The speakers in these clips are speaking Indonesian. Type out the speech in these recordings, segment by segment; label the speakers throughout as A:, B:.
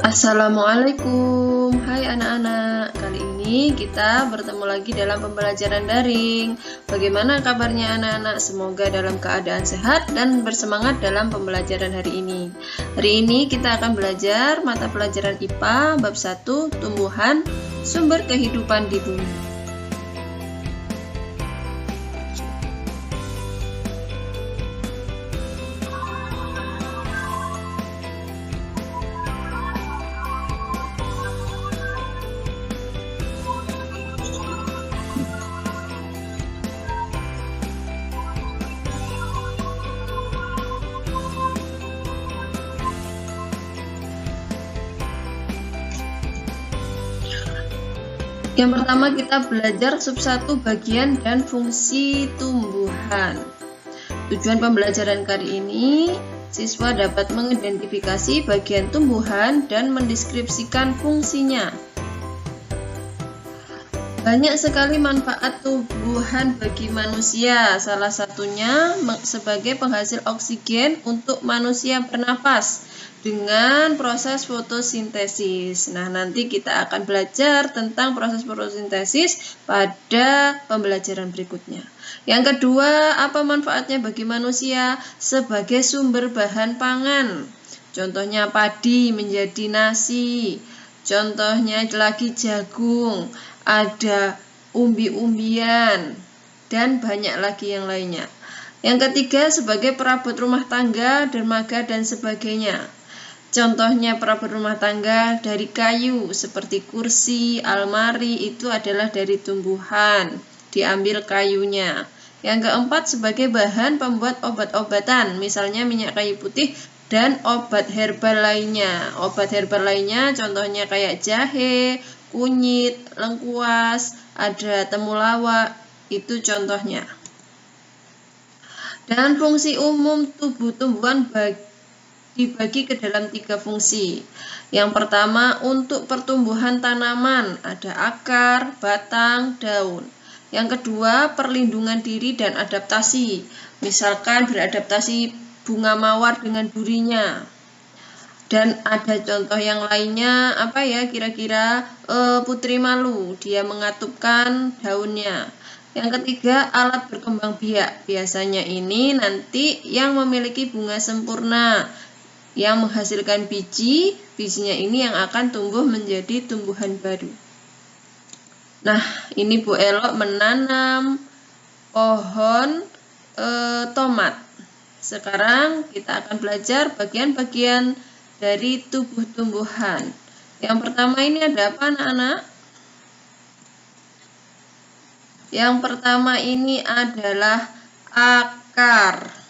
A: Assalamualaikum, hai anak-anak. Kali ini kita bertemu lagi dalam pembelajaran daring. Bagaimana kabarnya anak-anak? Semoga dalam keadaan sehat dan bersemangat dalam pembelajaran hari ini. Hari ini kita akan belajar mata pelajaran IPA bab 1 Tumbuhan, Sumber Kehidupan di Bumi. Yang pertama kita belajar sub 1 bagian dan fungsi tumbuhan. Tujuan pembelajaran kali ini, siswa dapat mengidentifikasi bagian tumbuhan dan mendeskripsikan fungsinya. Banyak sekali manfaat tumbuhan bagi manusia, salah satunya sebagai penghasil oksigen untuk manusia bernapas dengan proses fotosintesis. Nah, nanti kita akan belajar tentang proses fotosintesis pada pembelajaran berikutnya. Yang kedua, apa manfaatnya bagi manusia? Sebagai sumber bahan pangan. Contohnya padi menjadi nasi. Contohnya lagi jagung, ada umbi-umbian, dan banyak lagi yang lainnya. Yang ketiga, sebagai perabot rumah tangga, dermaga, dan sebagainya. Contohnya perabot rumah tangga dari kayu seperti kursi, almari itu adalah dari tumbuhan, diambil kayunya. Yang keempat, sebagai bahan pembuat obat-obatan, misalnya minyak kayu putih dan obat herbal lainnya. Obat herbal lainnya contohnya kayak jahe, kunyit, lengkuas, ada temulawak, itu contohnya. Dan fungsi umum tubuh tumbuhan dibagi ke dalam 3 fungsi. Yang pertama, untuk pertumbuhan tanaman, ada akar, batang, daun. Yang kedua, perlindungan diri dan adaptasi. Misalkan beradaptasi bunga mawar dengan durinya. Dan ada contoh yang lainnya, apa ya kira-kira? Putri malu, dia mengatupkan daunnya. Yang ketiga, alat berkembang biak. Biasanya ini nanti yang memiliki bunga sempurna, yang menghasilkan bijinya ini yang akan tumbuh menjadi tumbuhan baru. Nah, ini Bu Elok menanam pohon tomat. Sekarang kita akan belajar bagian-bagian dari tubuh tumbuhan. Yang pertama ini ada apa anak-anak? Yang pertama ini adalah akar.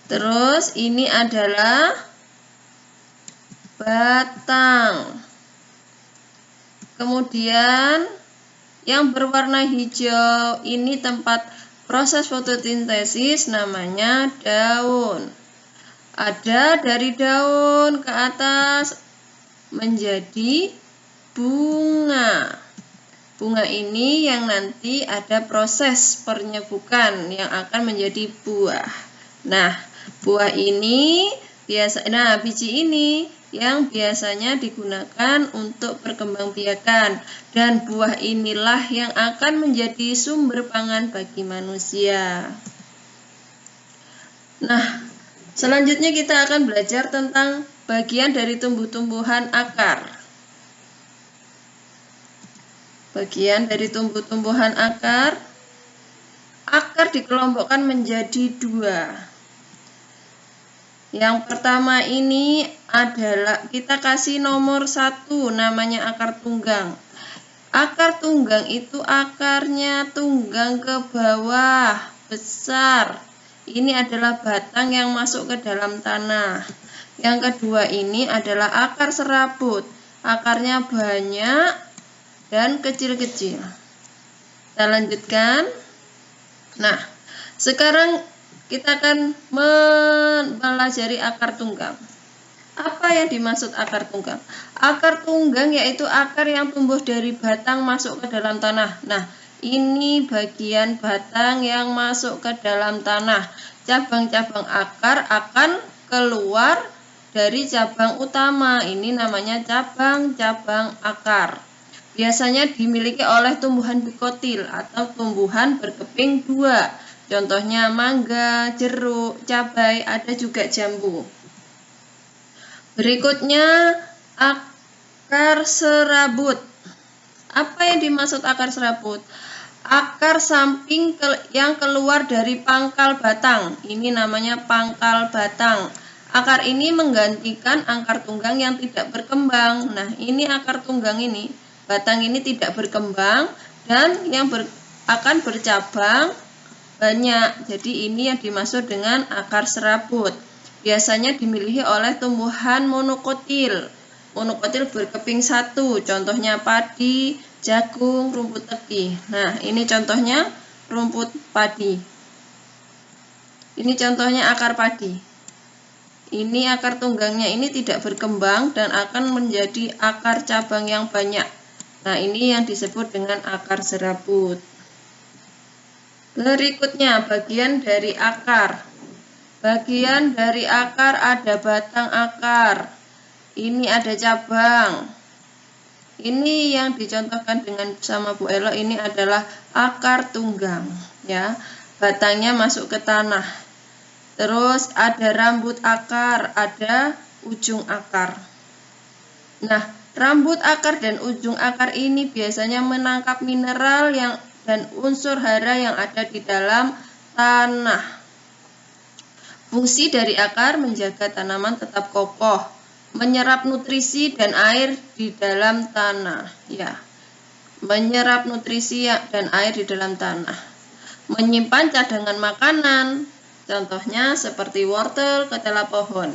A: Terus ini adalah batang. Kemudian yang berwarna hijau ini tempat proses fotosintesis, namanya daun. Ada dari daun ke atas menjadi bunga. Bunga ini yang nanti ada proses penyebukan yang akan menjadi buah. Nah, buah ini biji ini yang biasanya digunakan untuk perkembangbiakan, dan buah inilah yang akan menjadi sumber pangan bagi manusia. Nah, selanjutnya kita akan belajar tentang bagian dari tumbuh-tumbuhan akar. Bagian dari tumbuh-tumbuhan akar dikelompokkan menjadi 2. Yang pertama ini adalah kita kasih nomor 1, namanya akar tunggang. Akar tunggang itu akarnya tunggang ke bawah, besar. Ini adalah batang yang masuk ke dalam tanah. Yang kedua ini adalah akar serabut. Akarnya banyak dan kecil-kecil. Kita lanjutkan. Nah, sekarang kita akan mempelajari akar tunggang. Apa yang dimaksud akar tunggang? Akar tunggang yaitu akar yang tumbuh dari batang masuk ke dalam tanah. Nah, ini bagian batang yang masuk ke dalam tanah. Cabang-cabang akar akan keluar dari cabang utama. Ini namanya cabang-cabang akar. Biasanya dimiliki oleh tumbuhan dikotil atau tumbuhan berkeping dua. Contohnya mangga, jeruk, cabai, ada juga jambu. Berikutnya akar serabut. Apa yang dimaksud akar serabut? Akar samping yang keluar dari pangkal batang. Ini namanya pangkal batang. Akar ini menggantikan akar tunggang yang tidak berkembang. Nah, ini akar tunggang ini, batang ini tidak berkembang dan yang akan bercabang banyak. Jadi ini yang dimaksud dengan akar serabut. Biasanya dimiliki oleh tumbuhan monokotil. Monokotil berkeping satu, contohnya padi, jagung, rumput teki. Nah, ini contohnya rumput padi. Ini contohnya akar padi. Ini akar tunggangnya ini tidak berkembang dan akan menjadi akar cabang yang banyak. Nah, ini yang disebut dengan akar serabut. Berikutnya, bagian dari akar. Bagian dari akar ada batang akar. Ini ada cabang. Ini yang dicontohkan dengan sama Bu Elo, ini adalah akar tunggang, ya. Batangnya masuk ke tanah. Terus ada rambut akar, ada ujung akar. Nah, rambut akar dan ujung akar ini biasanya menangkap mineral dan unsur hara yang ada di dalam tanah. Fungsi dari akar menjaga tanaman tetap kokoh, menyerap nutrisi dan air di dalam tanah, ya. Menyerap nutrisi dan air di dalam tanah. Menyimpan cadangan makanan, contohnya seperti wortel, ketela pohon.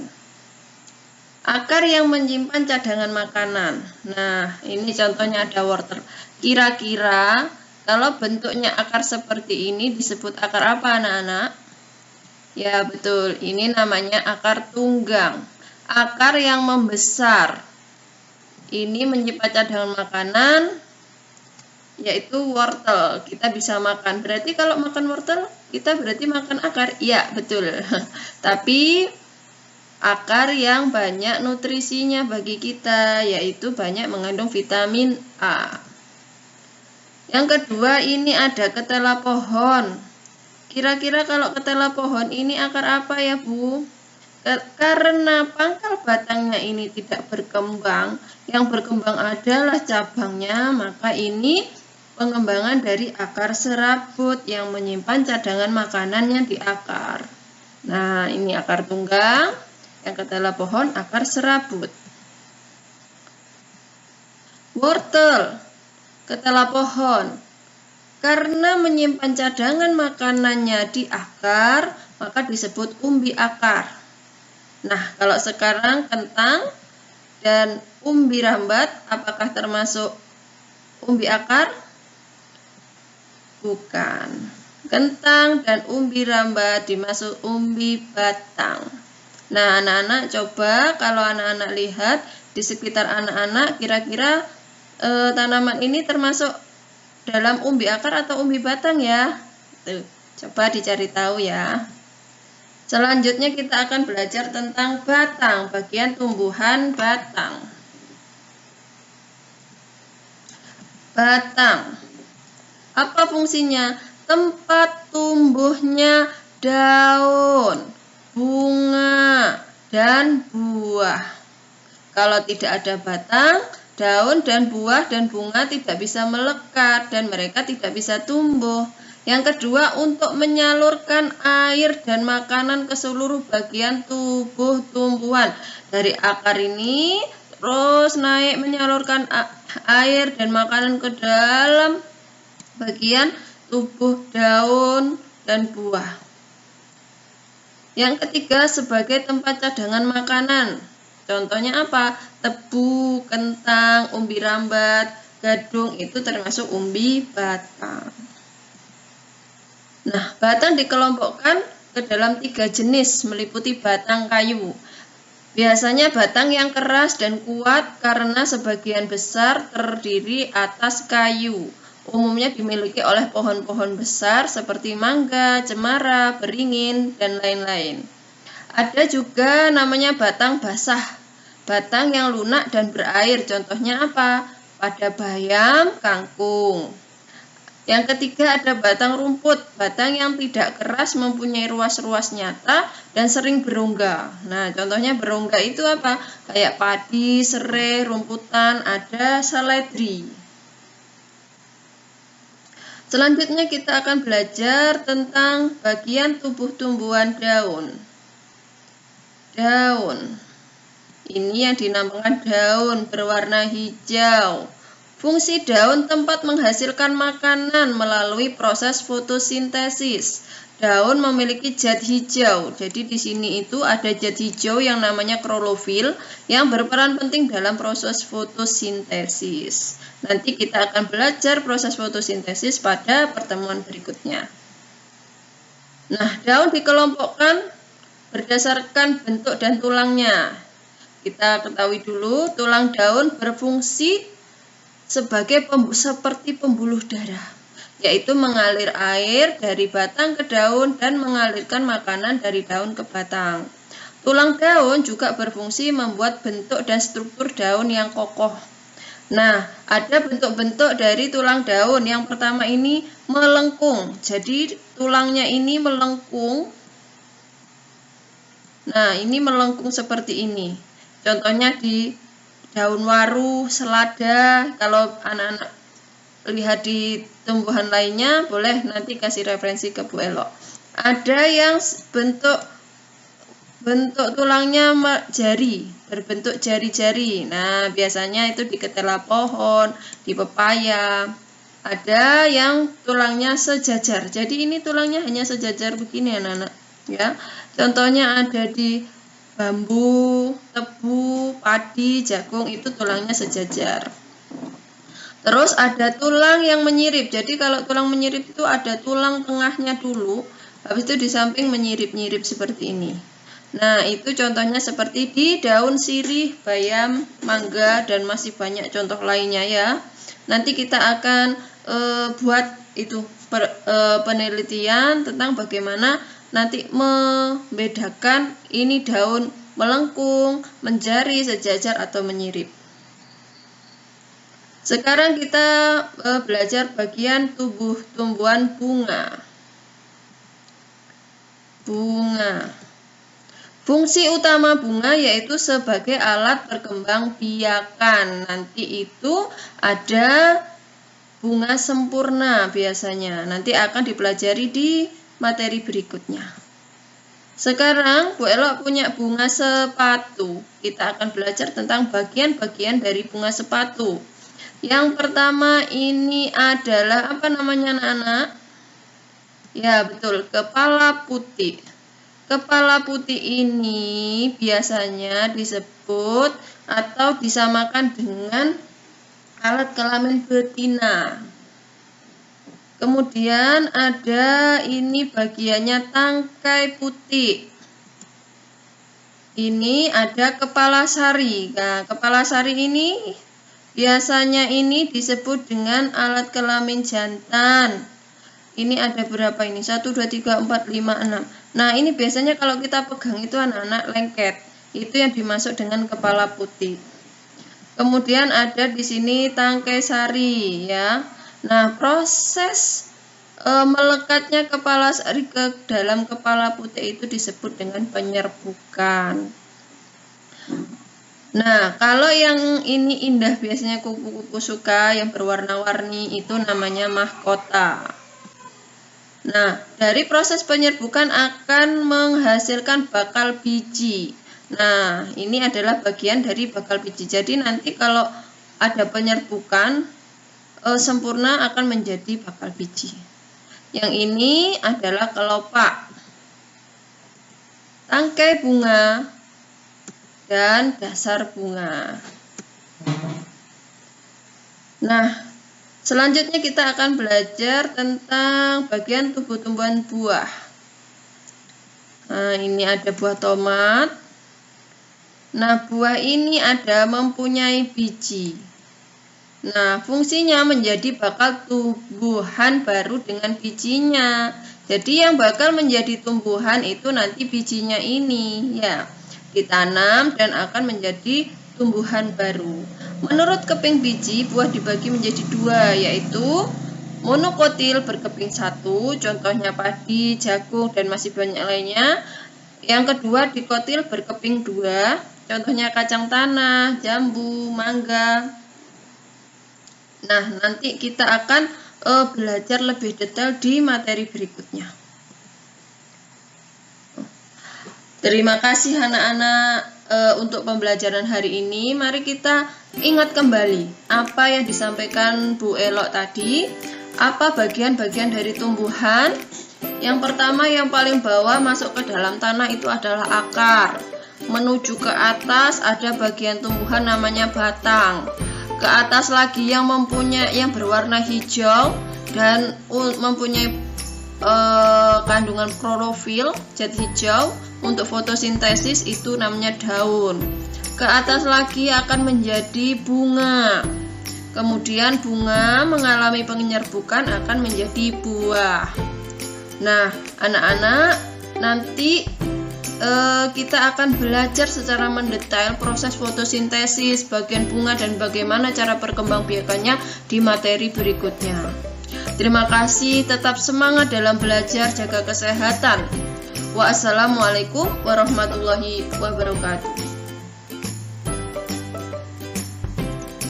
A: Akar yang menyimpan cadangan makanan. Nah, ini contohnya ada wortel. Kira-kira kalau bentuknya akar seperti ini disebut akar apa, anak-anak? Ya, betul. Ini namanya akar tunggang. Akar yang membesar. Ini menyimpan cadangan makanan, yaitu wortel. Kita bisa makan. Berarti kalau makan wortel, kita berarti makan akar. Ya, betul. Tapi akar yang banyak nutrisinya bagi kita, yaitu banyak mengandung vitamin A. Yang kedua, ini ada ketela pohon. Kira-kira kalau ketela pohon ini akar apa ya, Bu? Karena pangkal batangnya ini tidak berkembang, yang berkembang adalah cabangnya, maka ini pengembangan dari akar serabut yang menyimpan cadangan makanannya di akar. Nah, ini akar tunggang, yang ketela pohon akar serabut. Wortel, ketela pohon. Karena menyimpan cadangan makanannya di akar, maka disebut umbi akar. Nah, kalau sekarang kentang dan umbi rambat, apakah termasuk umbi akar? Bukan. Kentang dan umbi rambat dimasuk umbi batang. Nah, anak-anak coba kalau anak-anak lihat di sekitar anak-anak, kira-kira tanaman ini termasuk dalam umbi akar atau umbi batang ya? Tuh, coba dicari tahu ya. Selanjutnya kita akan belajar tentang batang, bagian tumbuhan batang. Batang. Apa fungsinya? Tempat tumbuhnya daun, bunga, dan buah. Kalau tidak ada batang, daun dan buah dan bunga tidak bisa melekat dan mereka tidak bisa tumbuh. Yang kedua, untuk menyalurkan air dan makanan ke seluruh bagian tubuh tumbuhan. Dari akar ini terus naik menyalurkan air dan makanan ke dalam bagian tubuh daun dan buah. Yang ketiga, sebagai tempat cadangan makanan. Contohnya apa? Tebu, kentang, umbi rambat, gadung itu termasuk umbi batang. Nah, batang dikelompokkan ke dalam 3 jenis meliputi batang kayu. Biasanya batang yang keras dan kuat karena sebagian besar terdiri atas kayu. Umumnya dimiliki oleh pohon-pohon besar seperti mangga, cemara, beringin, dan lain-lain. Ada juga namanya batang basah, batang yang lunak dan berair. Contohnya apa? Pada bayam, kangkung. Yang ketiga ada batang rumput, batang yang tidak keras, mempunyai ruas-ruas nyata dan sering berongga. Nah, contohnya berongga itu apa? Kayak padi, serai, rumputan, ada seledri. Selanjutnya kita akan belajar tentang bagian tubuh tumbuhan daun. Daun. Ini yang dinamakan daun berwarna hijau. Fungsi daun tempat menghasilkan makanan melalui proses fotosintesis. Daun memiliki zat hijau. Jadi di sini itu ada zat hijau yang namanya klorofil yang berperan penting dalam proses fotosintesis. Nanti kita akan belajar proses fotosintesis pada pertemuan berikutnya. Nah, daun dikelompokkan berdasarkan bentuk dan tulangnya. Kita ketahui dulu, tulang daun berfungsi sebagai seperti pembuluh darah, yaitu mengalir air dari batang ke daun dan mengalirkan makanan dari daun ke batang. Tulang daun juga berfungsi membuat bentuk dan struktur daun yang kokoh. Nah, ada bentuk-bentuk dari tulang daun. Yang pertama ini melengkung. Jadi tulangnya ini melengkung. Nah, ini melengkung seperti ini. Contohnya di daun waru, selada. Kalau anak-anak lihat di tumbuhan lainnya, boleh nanti kasih referensi ke Bu Elo. Ada yang bentuk tulangnya jari, berbentuk jari-jari. Nah, biasanya itu di ketela pohon, di pepaya. Ada yang tulangnya sejajar. Jadi ini tulangnya hanya sejajar begini, anak-anak. Ya, contohnya ada di bambu, tebu, padi, jagung, itu tulangnya sejajar. Terus ada tulang yang menyirip. Jadi kalau tulang menyirip itu ada tulang tengahnya dulu, habis itu di samping menyirip-nyirip seperti ini. Nah, itu contohnya seperti di daun sirih, bayam, mangga, dan masih banyak contoh lainnya ya. Nanti kita akan buat itu penelitian tentang bagaimana nanti membedakan ini daun melengkung, menjari, sejajar, atau menyirip. Sekarang kita belajar bagian tubuh tumbuhan bunga. Bunga. Fungsi utama bunga yaitu sebagai alat berkembang biakan. Nanti itu ada bunga sempurna biasanya. Nanti akan dipelajari di materi berikutnya. Sekarang Bu Elo punya bunga sepatu. Kita akan belajar tentang bagian-bagian dari bunga sepatu. Yang pertama ini adalah apa namanya anak-anak? Ya betul, kepala putih. Kepala putih ini biasanya disebut atau disamakan dengan alat kelamin betina. Kemudian ada ini bagiannya tangkai putih. Ini ada kepala sari. Nah, kepala sari ini biasanya ini disebut dengan alat kelamin jantan. Ini ada berapa ini? 1, 2, 3, 4, 5, 6. Nah, ini biasanya kalau kita pegang itu anak-anak lengket. Itu yang dimasuk dengan kepala putih. Kemudian ada di sini tangkai sari ya. Nah, proses melekatnya kepala sari ke dalam kepala putih itu disebut dengan penyerbukan. Nah, kalau yang ini indah biasanya kupu-kupu suka yang berwarna-warni itu namanya mahkota. Nah, dari proses penyerbukan akan menghasilkan bakal biji. Nah, ini adalah bagian dari bakal biji. Jadi nanti kalau ada penyerbukan sempurna akan menjadi bakal biji. Yang ini adalah kelopak, tangkai bunga, dan dasar bunga. Nah, selanjutnya kita akan belajar tentang bagian tubuh tumbuhan buah. Nah, ini ada buah tomat. Nah, buah ini ada mempunyai biji. Nah, fungsinya menjadi bakal tumbuhan baru dengan bijinya. Jadi yang bakal menjadi tumbuhan itu nanti bijinya ini ya, ditanam dan akan menjadi tumbuhan baru. Menurut keping biji, buah dibagi menjadi dua, yaitu monokotil berkeping satu, contohnya padi, jagung, dan masih banyak lainnya. Yang kedua dikotil berkeping dua, contohnya kacang tanah, jambu, mangga. Nah, nanti kita akan belajar lebih detail di materi berikutnya. Terima kasih anak-anak untuk pembelajaran hari ini. Mari kita ingat kembali apa yang disampaikan Bu Elok tadi. Apa bagian-bagian dari tumbuhan? Yang pertama, yang paling bawah masuk ke dalam tanah itu adalah akar. Menuju ke atas ada bagian tumbuhan namanya batang. Ke atas lagi yang berwarna hijau dan mempunyai kandungan klorofil, zat hijau untuk fotosintesis, itu namanya daun. Ke atas lagi akan menjadi bunga. Kemudian bunga mengalami penyerbukan akan menjadi buah. Nah, anak-anak, nanti kita akan belajar secara mendetail proses fotosintesis, bagian bunga, dan bagaimana cara perkembangbiakannya di materi berikutnya. Terima kasih, tetap semangat dalam belajar, jaga kesehatan. Wassalamualaikum warahmatullahi wabarakatuh.